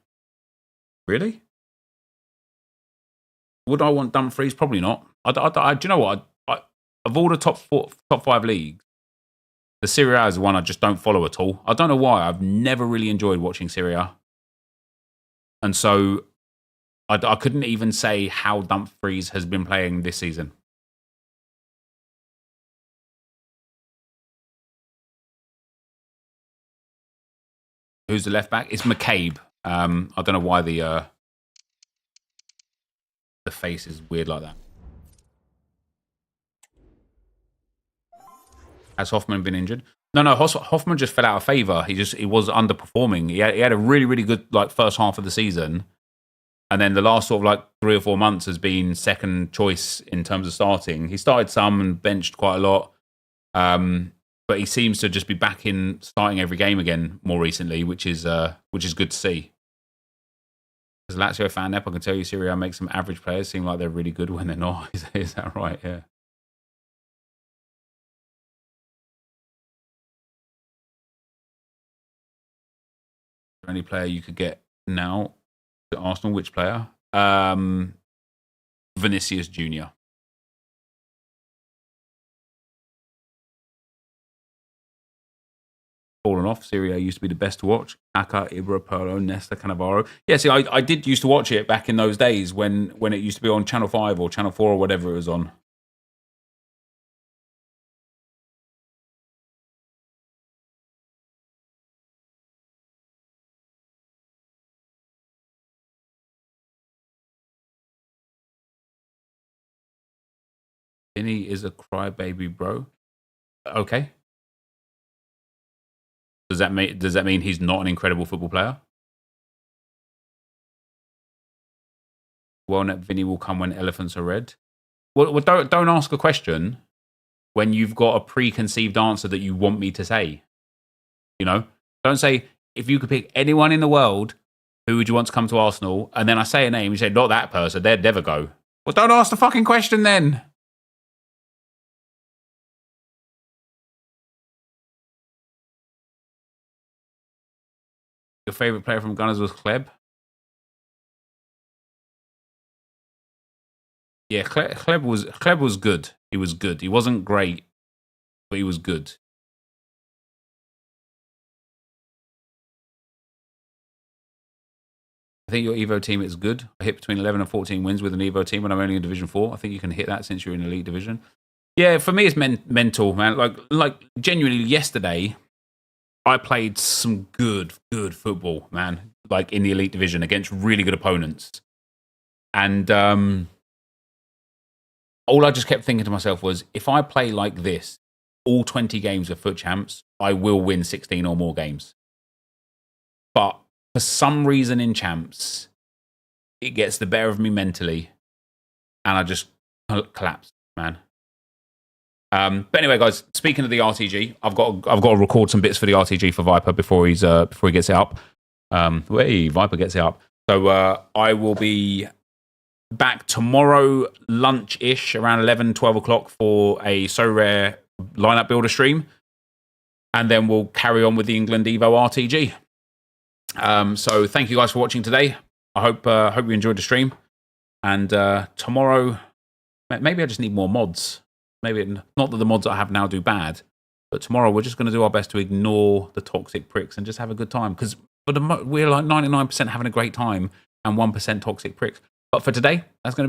Really? Would I want Dumfries? Probably not. Do you know what? Of all the top 5 leagues, the Serie A is the one I just don't follow at all. I don't know why. I've never really enjoyed watching Serie A. And so I couldn't even say how Dumfries has been playing this season. Who's the left back? It's McCabe. I don't know why the face is weird like that. Has Hoffman been injured? No. Hoffman just fell out of favour. He was underperforming. He had a really, really good first half of the season, and then the last sort of 3 or 4 months has been second choice in terms of starting. He started some and benched quite a lot, but he seems to just be back in starting every game again more recently, which is good to see. As a Lazio fan, I can tell you, Serie A makes some average players seem like they're really good when they're not. Is that right? Yeah. Any player you could get now to Arsenal? Which player? Vinicius Jr. Fallen off. Serie A used to be the best to watch. Aka, Ibra, Pirlo, Nesta, Cannavaro. Yeah, see, I did used to watch it back in those days when it used to be on Channel 5 or Channel 4 or whatever it was on. Vinny is a crybaby, bro. Okay. Does that mean he's not an incredible football player? Well, Vinny will come when elephants are red. Well, don't ask a question when you've got a preconceived answer that you want me to say. You know, don't say, if you could pick anyone in the world, who would you want to come to Arsenal? And then I say a name, you say, not that person, they'd never go. Well, don't ask the fucking question then. Your favourite player from Gunners was Kleb? Yeah, Kleb was good. He was good. He wasn't great, but he was good. I think your Evo team is good. I hit between 11 and 14 wins with an Evo team when I'm only in Division 4. I think you can hit that since you're in Elite Division. Yeah, for me, it's mental, man. Like genuinely, yesterday, I played some good football, man. Like in the Elite Division against really good opponents. And all I just kept thinking to myself was, if I play like this, all 20 games of Foot Champs, I will win 16 or more games. But for some reason in Champs, it gets the better of me mentally, and I just collapse, man. But anyway, guys, speaking of the RTG, I've got to record some bits for the RTG for Viper before he gets it up. Viper gets it up. So I will be back tomorrow lunch-ish around 11, 12 o'clock for a So Rare lineup builder stream, and then we'll carry on with the England Evo RTG. So thank you guys for watching today. I hope you enjoyed the stream. And tomorrow, maybe I just need more mods. Maybe not that the mods I have now do bad, but tomorrow we're just going to do our best to ignore the toxic pricks and just have a good time. Because we're like 99% having a great time and 1% toxic pricks. But for today, that's going to be